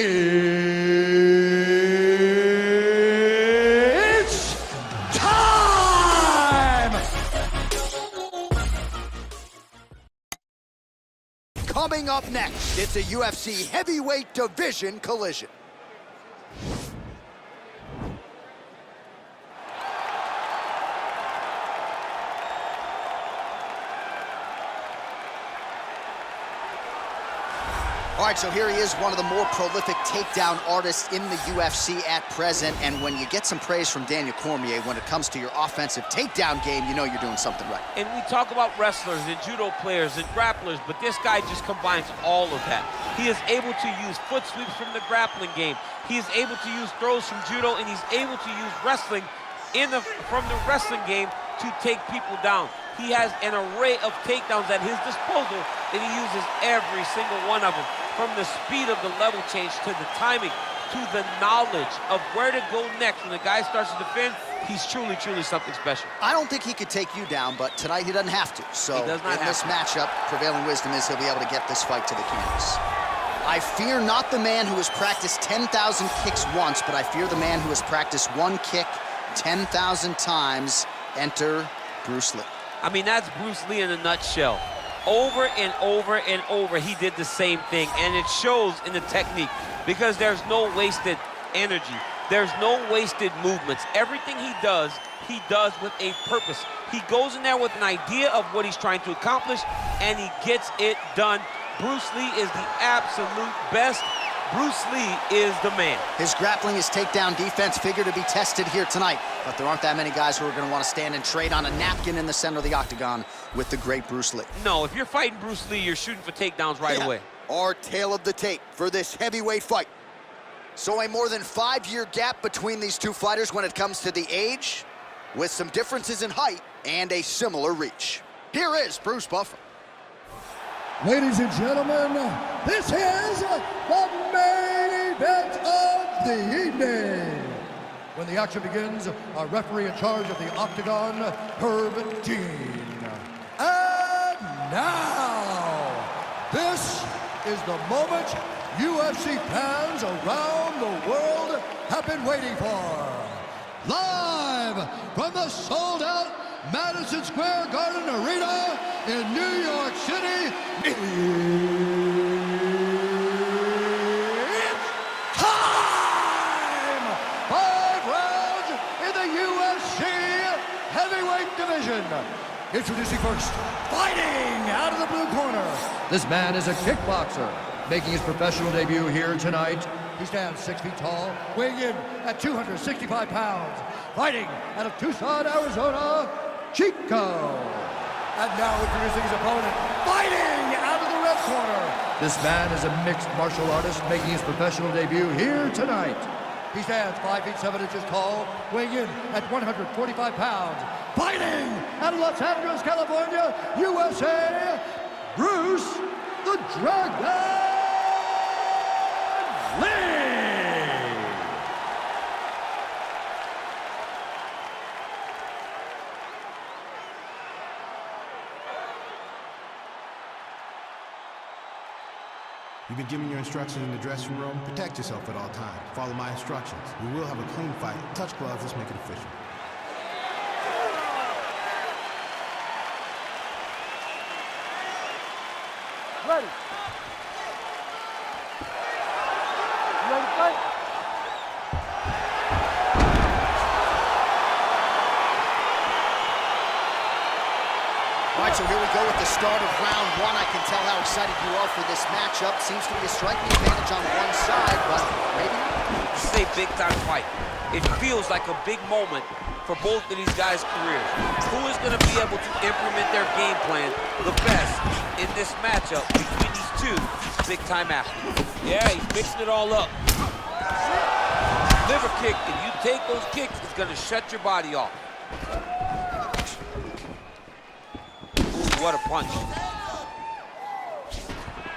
It's time! Coming up next, it's a UFC heavyweight division collision. All right, so here he is, one of the more prolific takedown artists in the UFC at present. And when you get some praise from Daniel Cormier when it comes to your offensive takedown game, you know you're doing something right. And we talk about wrestlers and judo players and grapplers, but this guy just combines all of that. He is able to use foot sweeps from the grappling game. He is able to use throws from judo, and he's able to use wrestling from the wrestling game to take people down. He has an array of takedowns at his disposal, and he uses every single one of them. From the speed of the level change, to the timing, to the knowledge of where to go next. When the guy starts to defend, he's truly, truly something special. I don't think he could take you down, but tonight he doesn't have to. So in this matchup, prevailing wisdom is he'll be able to get this fight to the canvas. I fear not the man who has practiced 10,000 kicks once, but I fear the man who has practiced one kick 10,000 times. Enter Bruce Lee. I mean, that's Bruce Lee in a nutshell. Over and over and over, he did the same thing, and it shows in the technique because there's no wasted energy. There's no wasted movements. Everything he does with a purpose. He goes in there with an idea of what he's trying to accomplish, and he gets it done. Bruce Lee is the absolute best. Bruce Lee is the man. His grappling, his takedown defense figure to be tested here tonight, but there aren't that many guys who are going to want to stand and trade on a napkin in the center of the octagon with the great Bruce Lee. No, if you're fighting Bruce Lee, you're shooting for takedowns right away. Our tale of the tape for this heavyweight fight. So a more than 5-year gap between these two fighters when it comes to the age, with some differences in height and a similar reach. Here is Bruce Buffer. Ladies and gentlemen, this is the main event of the evening. When the action begins, our referee in charge of the octagon, Herb Dean. And now, this is the moment UFC fans around the world have been waiting for. Live from the sold-out Madison Square Garden Arena in New York City, it's time! 5 rounds in the UFC heavyweight division. Introducing first, fighting out of the blue corner. This man is a kickboxer, making his professional debut here tonight. He stands 6 feet tall, weighing in at 265 pounds. Fighting out of Tucson, Arizona, Chico. And now introducing his opponent, fighting out of the red corner. This man is a mixed martial artist making his professional debut here tonight. He stands 5 feet 7 inches tall, weighing in at 145 pounds. Fighting out of Los Angeles, California, USA, Bruce the Dragon Lee. You've been given your instructions in the dressing room. Protect yourself at all times. Follow my instructions. We will have a clean fight. Touch gloves, let's make it official. Ready. You ready to fight? All right, so here we go with the start of round 1. I can tell how excited you are for this matchup. Seems to be a striking advantage on one side, but maybe This is a big-time fight. It feels like a big moment for both of these guys' careers. Who is going to be able to implement their game plan the best in this matchup between these two big-time athletes? Yeah, he's mixing it all up. Liver kick, if you take those kicks, it's going to shut your body off. Ooh, what a punch.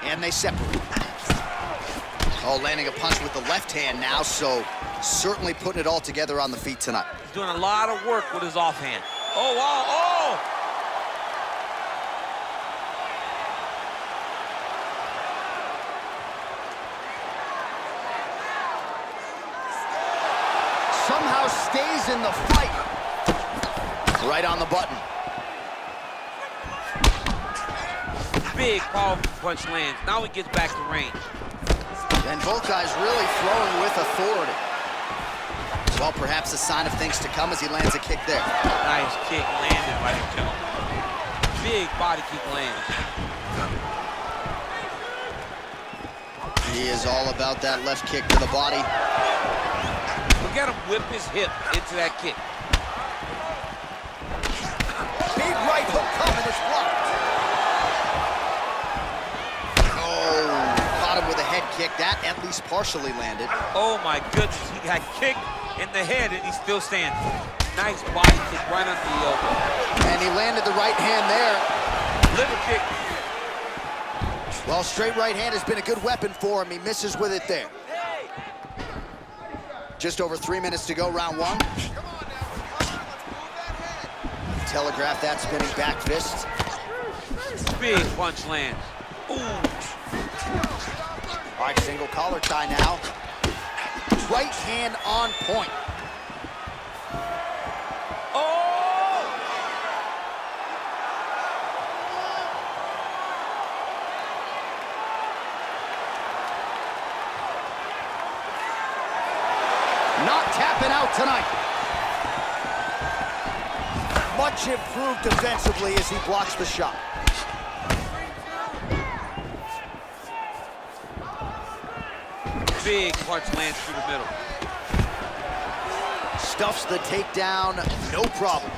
And they separate. Oh, landing a punch with the left hand now, so certainly putting it all together on the feet tonight. He's doing a lot of work with his offhand. Oh, wow, oh! somehow stays in the fight. Right on the button. Big, powerful punch lands. Now he gets back to range. And both guys really throwing with authority. Well, perhaps a sign of things to come as he lands a kick there. Nice kick landed by the gentleman. Big body kick lands. He is all about that left kick to the body. Look at him whip his hip into that kick. Big right hook coming, it's blocked. Oh, caught him with a head kick. That at least partially landed. Oh my goodness, he got kicked in the head and he's still standing. Nice body kick right under the elbow. And he landed the right hand there. Liver kick. Well, straight right hand has been a good weapon for him. He misses with it there. Just over 3 minutes to go, round one. Telegraph that spinning back fist. Big punch lands. Ooh. All right, single collar tie now. Right hand on point. Oh! Not tapping out tonight. Much improved defensively as he blocks the shot. Big punch lands through the middle. Stuffs the takedown, no problem.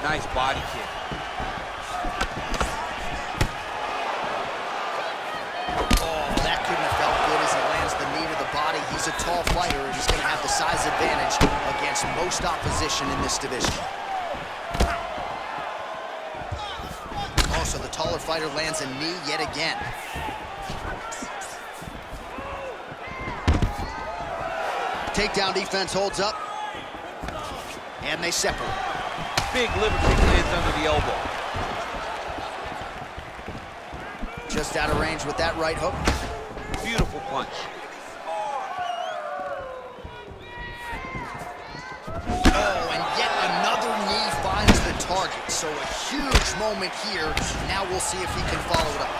Nice body kick. Oh, that couldn't have felt good as he lands the knee to the body. He's a tall fighter and he's going to have the size advantage against most opposition in this division. Also, the taller fighter lands a knee yet again. Takedown defense holds up. And they separate. Big liver kick lands under the elbow. Just out of range with that right hook. Beautiful punch. Oh, and yet another knee finds the target. So a huge moment here. Now we'll see if he can follow it up.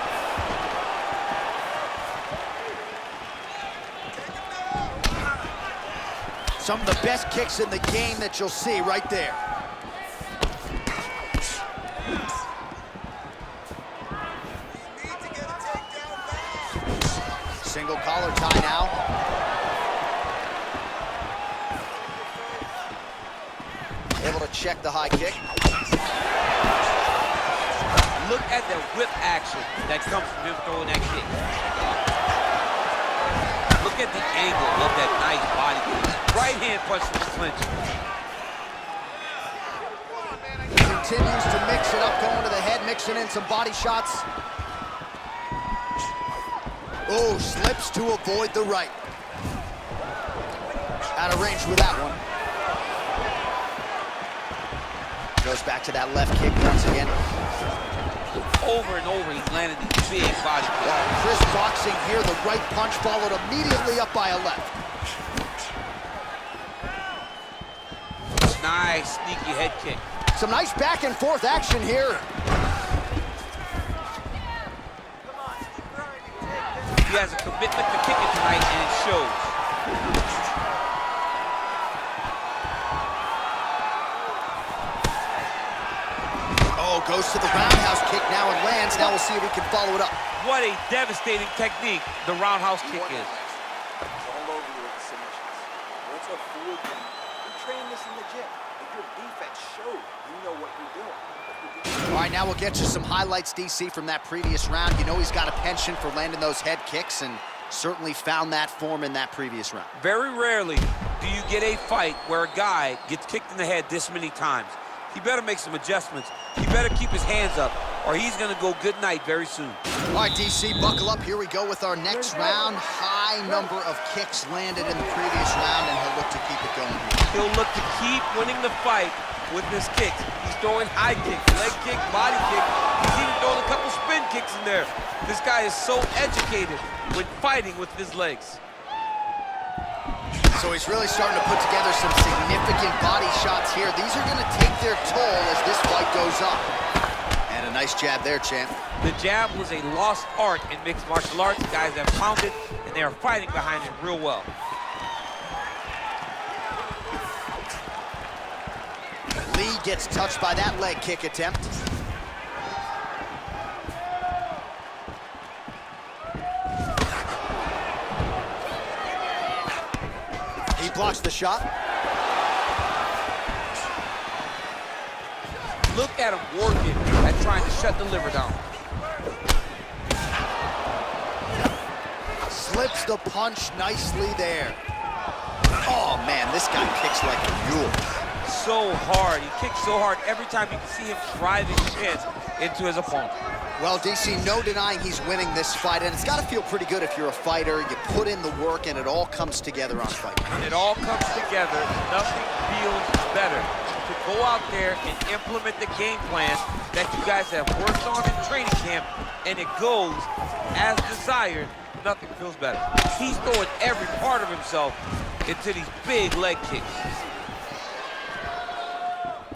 Some of the best kicks in the game that you'll see right there. Single collar tie now. Able to check the high kick. Look at the whip action that comes from him throwing that kick. Look at the angle of that nice body kick. Right hand punch from the clinch. Continues to mix it up, going to the head, mixing in some body shots. Oh, slips to avoid the right. Out of range with that one. Goes back to that left kick once again. Over and over, he landed these big body kicks. Well, Chris boxing here, the right punch followed immediately up by a left. Nice, sneaky head kick. Some nice back and forth action here. He has a commitment to kicking tonight, and it shows. Oh, goes to the roundhouse kick now and lands. Now we'll see if he can follow it up. What a devastating technique the roundhouse kick is. All over you with the submissions. What's a fool you? We train this in the gym. If your defense showed, you know what you're doing. All right, now we'll get you some highlights, DC, from that previous round. You know he's got a penchant for landing those head kicks and certainly found that form in that previous round. Very rarely do you get a fight where a guy gets kicked in the head this many times. He better make some adjustments. He better keep his hands up, or he's going to go good night very soon. All right, DC, buckle up. Here we go with our next round. High number of kicks landed in the previous round, and he'll look to keep it going here. He'll look to keep winning the fight with his kicks. He's throwing high kicks, leg kick, body kick. He's even throwing a couple spin kicks in there. This guy is so educated when fighting with his legs. So he's really starting to put together some significant body shots here. These are going to take their toll as this fight goes on. And a nice jab there, champ. The jab was a lost art in mixed martial arts. Guys have found it, and they are fighting behind it real well. Lee gets touched by that leg kick attempt. He blocks the shot. Look at him working at trying to shut the liver down. Slips the punch nicely there. Oh, man, this guy kicks like a mule. So hard. He kicks so hard every time you can see him driving shins into his opponent. Well, DC, no denying he's winning this fight, and it's got to feel pretty good if you're a fighter. You put in the work, and it all comes together on fight. It all comes together. Nothing feels better to go out there and implement the game plan that you guys have worked on in training camp, and it goes as desired. Nothing feels better. He's throwing every part of himself into these big leg kicks.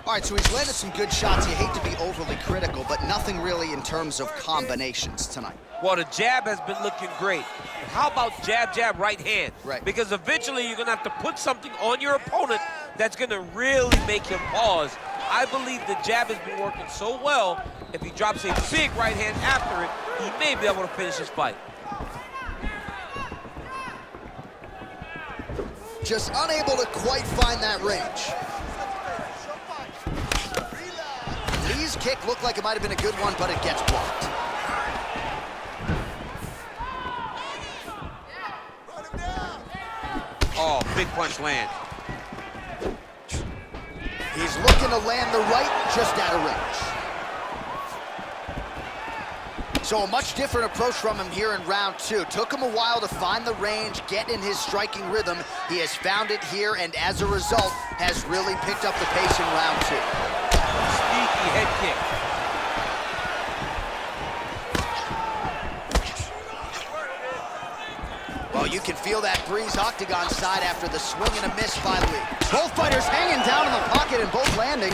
All right, so he's landed some good shots. You hate to be overly critical, but nothing really in terms of combinations tonight. Well, the jab has been looking great. How about jab, jab, right hand? Right. Because eventually you're gonna have to put something on your opponent that's gonna really make him pause. I believe the jab has been working so well, if he drops a big right hand after it, he may be able to finish his fight. Just unable to quite find that range. Lee's kick looked like it might have been a good one, but it gets blocked. Oh, big punch lands. He's looking to land the right, just out of range. So a much different approach from him here in round two. Took him a while to find the range, get in his striking rhythm. He has found it here, and as a result, has really picked up the pace in round two. Sneaky head kick. Well, you can feel that breeze octagon side after the swing and a miss by Lee. Both fighters hanging down in the pocket and both landing.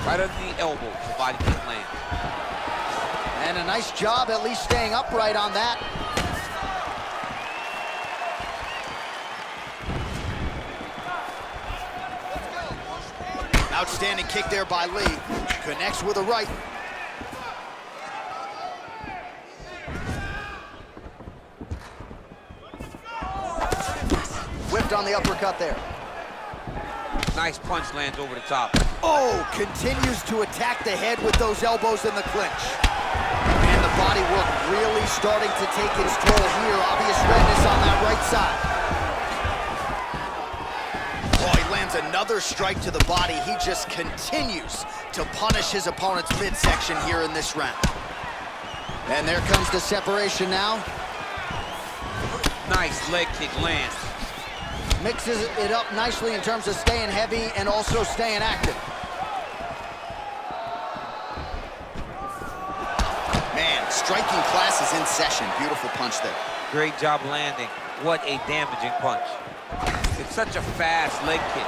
Right under the elbow, the body kick lands. And a nice job at least staying upright on that. Outstanding kick there by Lee. Connects with a right. Whipped on the uppercut there. Nice punch lands over the top. Oh, continues to attack the head with those elbows in the clinch. And the body work really starting to take its toll here. Obvious redness on that right side. Oh, he lands another strike to the body. He just continues to punish his opponent's midsection here in this round. And there comes the separation now. Nice leg kick lands. Mixes it up nicely in terms of staying heavy and also staying active. Man, striking class is in session. Beautiful punch there. Great job landing. What a damaging punch. It's such a fast leg kick.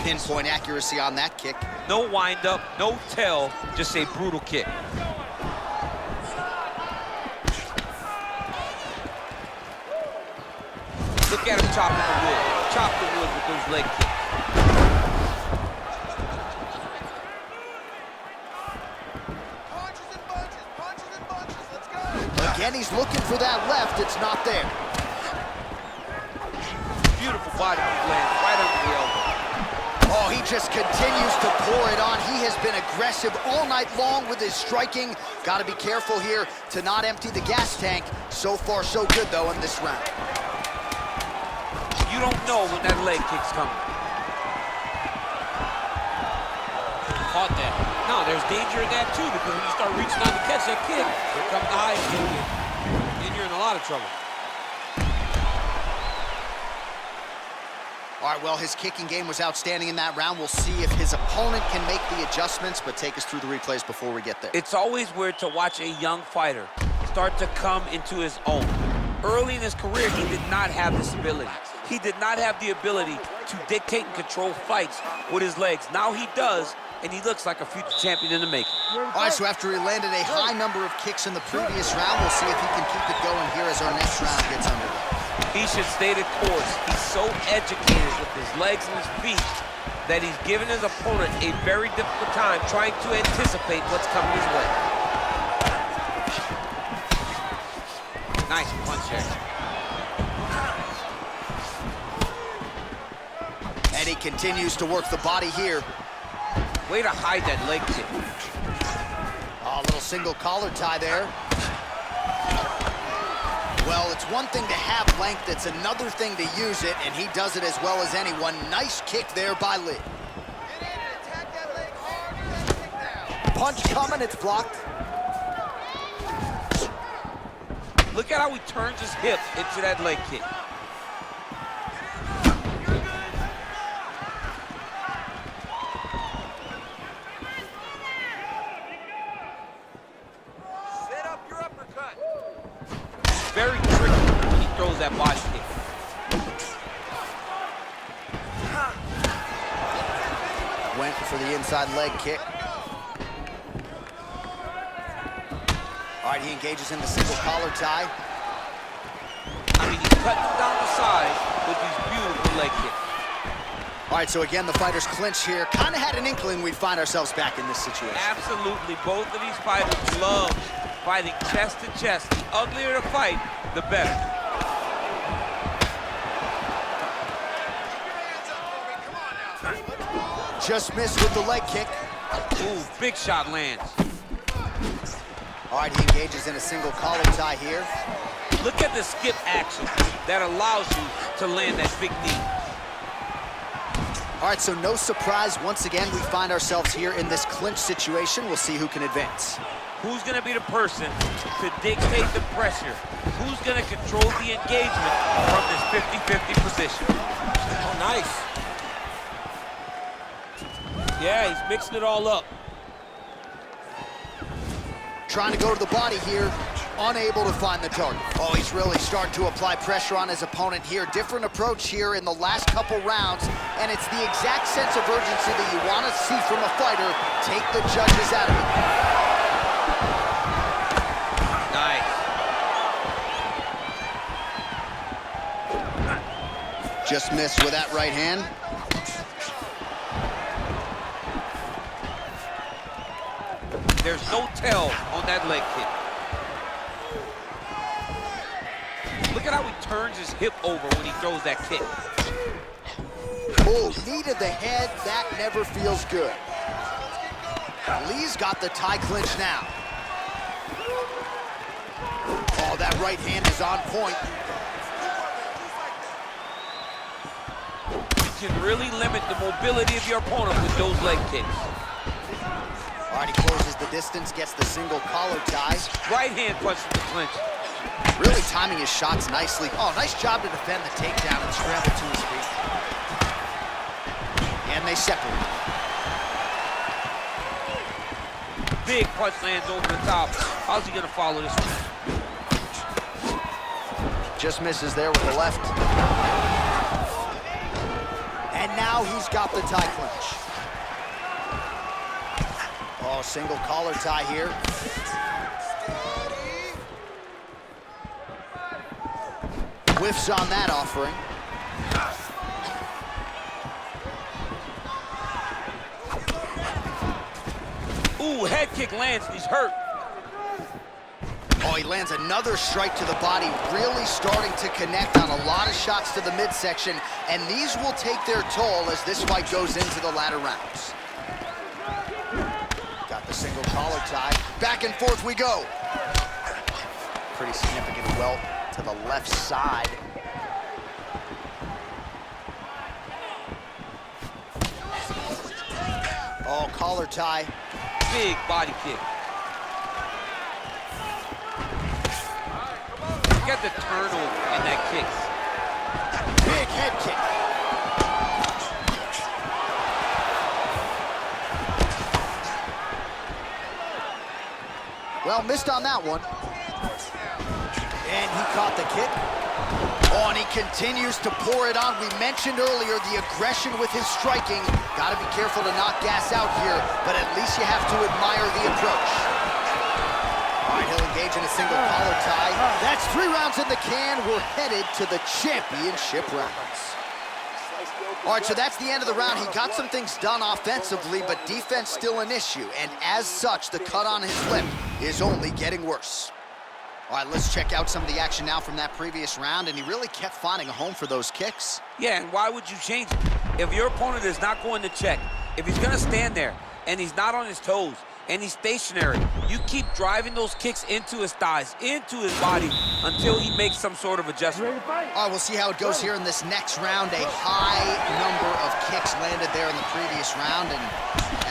Pinpoint accuracy on that kick. No wind up, no tail, just a brutal kick. Look at him chopping the wood. Chop the wood with those leg kicks. Punches and bunches, let's go. Again, he's looking for that left. It's not there. Beautiful body kick lands right under the elbow. Oh, he just continues to pour it on. He has been aggressive all night long with his striking. Got to be careful here to not empty the gas tank. So far, so good, though, in this round. You don't know when that leg kick's coming. Caught that. No, there's danger in that too, because when you start reaching out to catch that kick, here comes the high kick. Then you're in a lot of trouble. All right, well, his kicking game was outstanding in that round. We'll see if his opponent can make the adjustments, but take us through the replays before we get there. It's always weird to watch a young fighter start to come into his own. Early in his career, he did not have this ability. He did not have the ability to dictate and control fights with his legs. Now he does, and he looks like a future champion in the making. All right, so after he landed a high number of kicks in the previous round, we'll see if he can keep it going here as our next round gets underway. He should stay the course. He's so educated with his legs and his feet that he's given his opponent a very difficult time trying to anticipate what's coming his way. Nice punch there. And he continues to work the body here. Way to hide that leg kick. Oh, a little single collar tie there. Well, it's one thing to have length, it's another thing to use it, and he does it as well as anyone. Nice kick there by Lee. Punch coming, it's blocked. Look at how he turns his hip into that leg kick. Set up your uppercut. Very tricky when he throws that body kick. Went for the inside leg kick. All right, he engages in the single collar tie. I mean, he's cutting down the side with these beautiful leg kicks. All right, so again, the fighters clinch here. Kind of had an inkling we'd find ourselves back in this situation. Absolutely. Both of these fighters love fighting chest to chest. The uglier the fight, the better. Just missed with the leg kick. Ooh, big shot lands. All right, he engages in a single collar tie here. Look at the skip action that allows you to land that big knee. All right, so no surprise. Once again, we find ourselves here in this clinch situation. We'll see who can advance. Who's going to be the person to dictate the pressure? Who's going to control the engagement from this 50-50 position? Oh, nice. Yeah, he's mixing it all up. Trying to go to the body here, unable to find the target. Oh, he's really starting to apply pressure on his opponent here. Different approach here in the last couple rounds, and it's the exact sense of urgency that you want to see from a fighter. Take the judges out of it. Nice. Just missed with that right hand. There's no tell on that leg kick. Look at how he turns his hip over when he throws that kick. Oh, knee to the head, that never feels good. Lee's got the tie clinch now. Oh, that right hand is on point. You can really limit the mobility of your opponent with those leg kicks. All right, he closes the distance, gets the single collar tie. Right hand punch to the clinch. Really timing his shots nicely. Oh, nice job to defend the takedown and scramble to his feet. And they separate. Big punch lands over the top. How's he gonna follow this one? Just misses there with the left. And now he's got the tie clinch. Oh, single collar tie here. Whiffs on that offering. Ooh, head kick lands, he's hurt. Oh, he lands another strike to the body, really starting to connect on a lot of shots to the midsection, and these will take their toll as this fight goes into the latter rounds. Got the single collar tie. Back and forth we go. Pretty significant welt to the left side. Oh, collar tie. Big body kick. Look at the turnover in that kick. Big head kick. Well, missed on that one. And he caught the kick. Oh, and he continues to pour it on. We mentioned earlier the aggression with his striking. Got to be careful to not gas out here, but at least you have to admire the approach. All right, he'll engage in a single collar tie. That's 3 rounds in the can. We're headed to the championship rounds. All right, so that's the end of the round. He got some things done offensively, but defense still an issue. And as such, the cut on his lip is only getting worse. All right, let's check out some of the action now from that previous round, and he really kept finding a home for those kicks. Yeah, and why would you change it? If your opponent is not going to check, if he's going to stand there and he's not on his toes and he's stationary, you keep driving those kicks into his thighs, into his body, until he makes some sort of adjustment. All right, we'll see how it goes here in this next round. A high number of kicks landed there in the previous round, and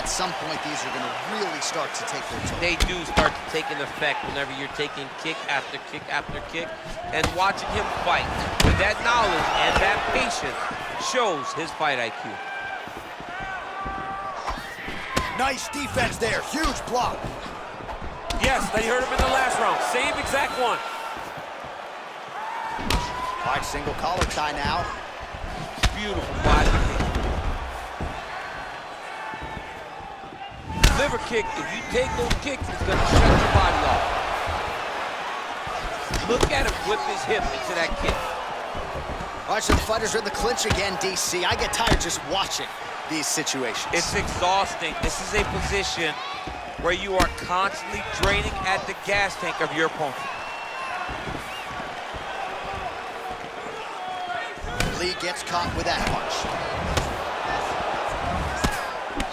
at some point, these are going to really start to take their toll. They do start to take an effect whenever you're taking kick after kick after kick, and watching him fight with that knowledge and that patience shows his fight IQ. Nice defense there, huge block. Yes, they hurt him in the last round. Same exact one. All right, single collar tie now. Beautiful body kick. Liver kick, if you take those kicks, it's gonna shut your body off. Look at him whip his hip into that kick. All right, so the fighters are in the clinch again, DC. I get tired just watching these situations. It's exhausting. This is a position where you are constantly draining at the gas tank of your opponent. Lee gets caught with that punch.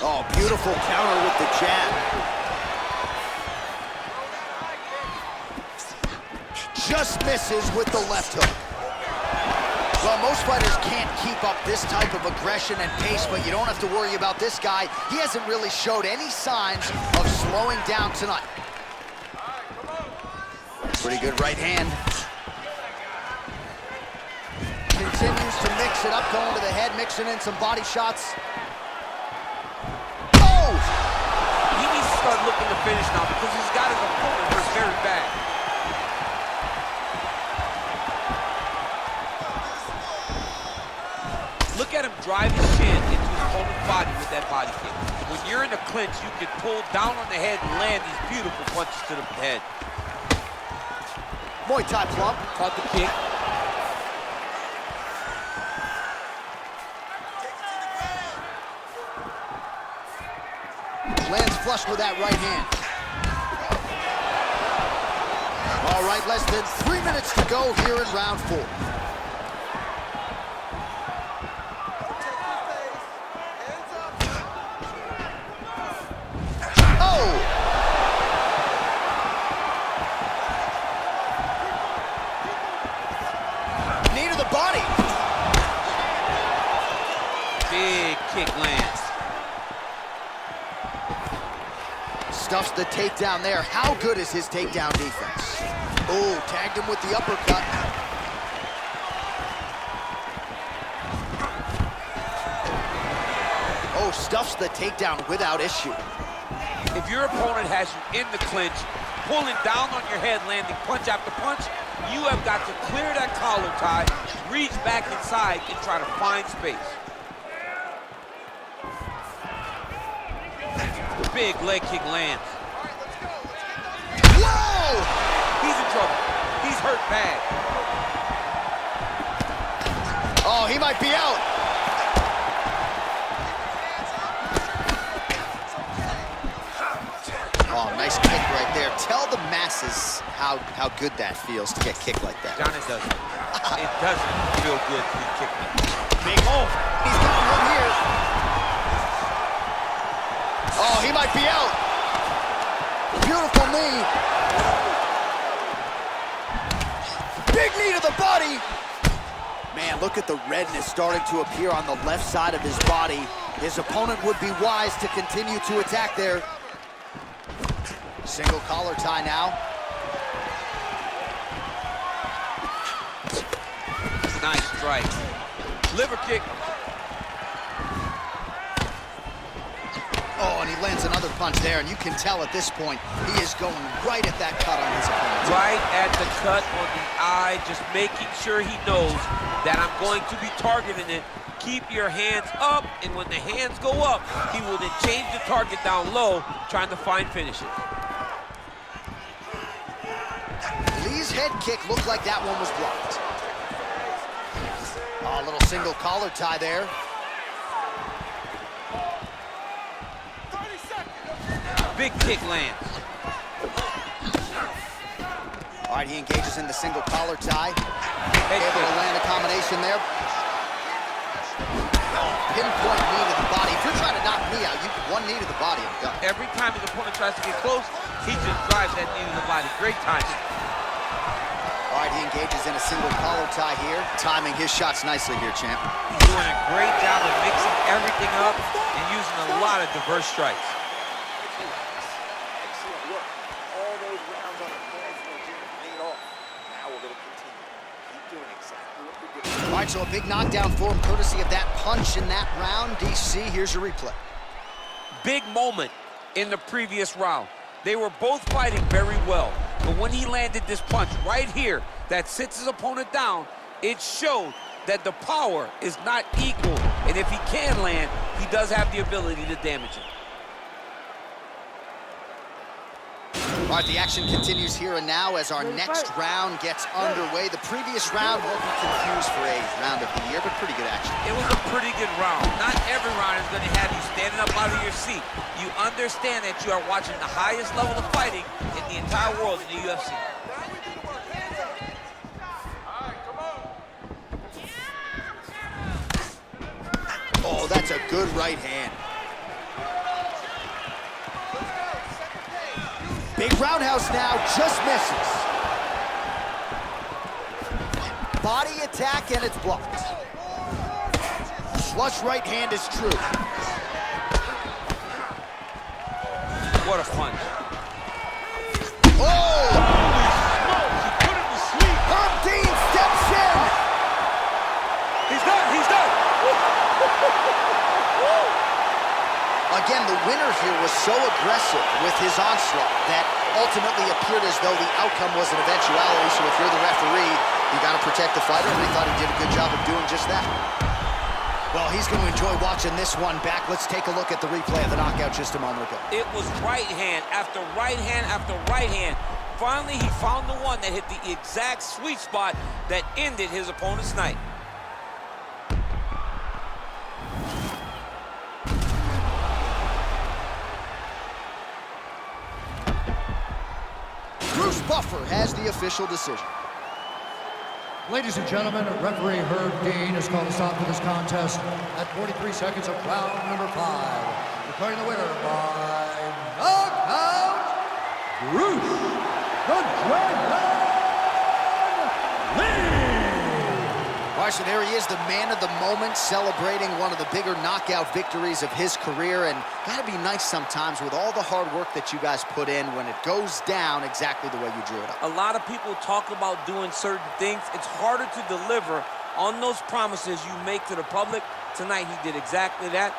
Oh, beautiful counter with the jab. Just misses with the left hook. Well, most fighters can't keep up this type of aggression and pace, but you don't have to worry about this guy. He hasn't really showed any signs of slowing down tonight. Pretty good right hand. Continues to mix it up, going to the head, mixing in some body shots. Oh! He needs to start looking to finish now because he's got his opponent hurt very bad. Look at him drive his shin into his opponent's body with that body kick. When you're in a clinch, you can pull down on the head and land these beautiful punches to the head. Muay Thai plump. Caught the kick. Lands flush with that right hand. All right, less than 3 minutes to go here in round 4. Stuffs the takedown there. How good is his takedown defense? Oh, tagged him with the uppercut. Oh, stuffs the takedown without issue. If your opponent has you in the clinch, pulling down on your head, landing punch after punch, you have got to clear that collar tie, reach back inside, and try to find space. The big leg kick lands. Whoa! He's in trouble. He's hurt bad. Oh, he might be out. Oh, nice kick right there. Tell the masses how good that feels to get kicked like that. John, it doesn't. It doesn't feel good to be kicked like that. Big move. He's got him here. Oh, he might be out. Beautiful knee. Big knee to the body. Man, look at the redness starting to appear on the left side of his body. His opponent would be wise to continue to attack there. Single collar tie now. Nice strike. Liver kick. Oh, and he lands another punch there, and you can tell at this point, he is going right at that cut on his opponent. Right at the cut on the eye, just making sure he knows that I'm going to be targeting it. Keep your hands up, and when the hands go up, he will then change the target down low, trying to find finishes. Lee's head kick looked like that one was blocked. Oh, a little single collar tie there. Big kick lands. All right, he engages in the single collar tie. Able to land a combination there. Oh, pinpoint knee to the body. If you're trying to knock me out, you get one knee to the body and done. Every time his opponent tries to get close, he just drives that knee to the body. Great timing. All right, he engages in a single collar tie here. Timing his shots nicely here, champ. He's doing a great job of mixing everything up and using a lot of diverse strikes. Excellent work. All those rounds on the plan for the gym paid off. Now we're going to continue. Keep doing exactly what we're doing. All right, so a big knockdown for him, courtesy of that punch in that round. DC, here's your replay. Big moment in the previous round. They were both fighting very well, but when he landed this punch right here that sits his opponent down, it showed that the power is not equal, and if he can land, he does have the ability to damage it. All right, the action continues here and now as our next round gets underway. The previous round won't be confused for a round of the year, but pretty good action. It was a pretty good round. Not every round is going to have you standing up out of your seat. You understand that you are watching the highest level of fighting in the entire world in the UFC. Oh, that's a good right hand. Big roundhouse now, just misses. Body attack, and it's blocked. Flush right hand is true. What a punch. Oh! He put him to sleep. Herb Dean steps in. He's done, he's done. Again, the winner here was so aggressive with his onslaught that ultimately appeared as though the outcome was an eventuality. So if you're the referee, you got to protect the fighter, and they thought he did a good job of doing just that. Well, he's going to enjoy watching this one back. Let's take a look at the replay of the knockout just a moment ago. It was right hand after right hand after right hand. Finally, he found the one that hit the exact sweet spot that ended his opponent's night. Bruce Buffer has the official decision. Ladies and gentlemen, referee Herb Dean has called a stop to this contest at 43 seconds of round number 5. Declaring the winner by knockout, Bruce the Dragon Lee! All right, so there he is, the man of the moment, celebrating one of the bigger knockout victories of his career. And gotta be nice sometimes with all the hard work that you guys put in when it goes down exactly the way you drew it up. A lot of people talk about doing certain things. It's harder to deliver on those promises you make to the public. Tonight, he did exactly that.